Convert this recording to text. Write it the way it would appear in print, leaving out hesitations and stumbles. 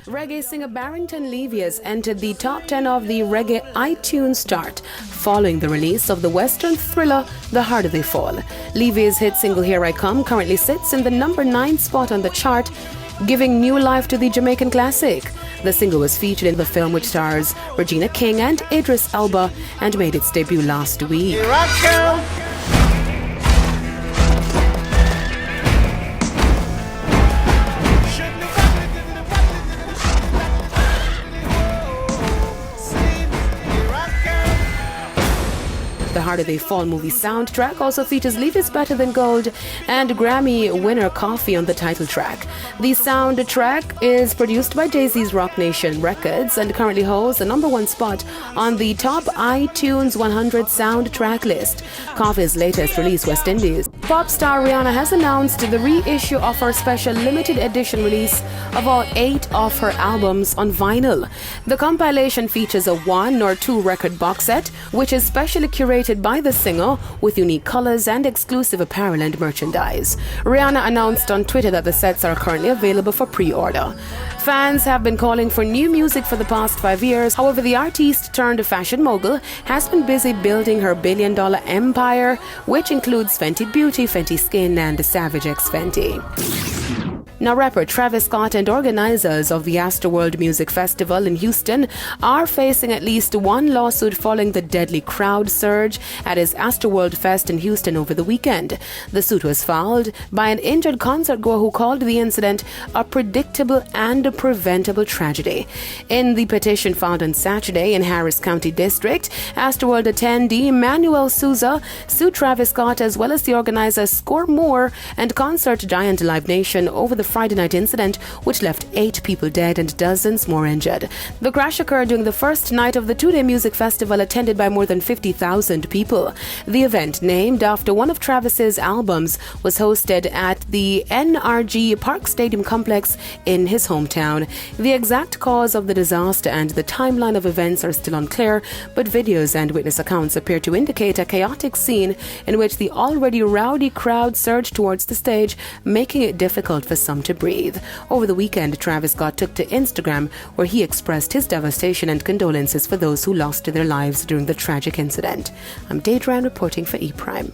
Reggae singer Barrington Levy has entered the top 10 of the Reggae iTunes chart following the release of the Western thriller The Harder They Fall. Levy's hit single Here I Come currently sits in the number 9 spot on the chart, giving new life to the Jamaican classic. The single was featured in the film which stars Regina King and Idris Elba and made its debut last week. Here I come. The Harder They Fall movie soundtrack also features Levy's Better Than Gold and Grammy winner Coffee on the title track. The soundtrack is produced by Jay-Z's Rock Nation Records and currently holds the number 1 spot on the top iTunes 100 soundtrack list. Coffee's latest release, West Indies. Pop star Rihanna has announced the reissue of her special limited edition release of all 8 of her albums on vinyl. The compilation features a 1 or 2 record box set, which is specially curated by the singer with unique colors and exclusive apparel and merchandise. Rihanna announced on Twitter that the sets are currently available for pre-order. Fans have been calling for new music for the past 5 years. However, the artiste turned fashion mogul has been busy building her billion-dollar empire, which includes Fenty Beauty, Fenty Skin, and Savage X Fenty. Now, rapper Travis Scott and organizers of the Astroworld Music Festival in Houston are facing at least 1 lawsuit following the deadly crowd surge at his Astroworld Fest in Houston over the weekend. The suit was filed by an injured concertgoer who called the incident a predictable and preventable tragedy. In the petition filed on Saturday in Harris County District, Astroworld attendee Manuel Souza sued Travis Scott as well as the organizers Score More and concert giant Live Nation over the Friday night incident, which left 8 people dead and dozens more injured. The crash occurred during the first night of the 2-day music festival attended by more than 50,000 people. The event, named after one of Travis's albums, was hosted at the NRG Park Stadium complex in his hometown. The exact cause of the disaster and the timeline of events are still unclear, but videos and witness accounts appear to indicate a chaotic scene in which the already rowdy crowd surged towards the stage, making it difficult for some to breathe. Over the weekend, Travis Scott took to Instagram, where he expressed his devastation and condolences for those who lost their lives during the tragic incident. I'm Deidre reporting for E! Prime.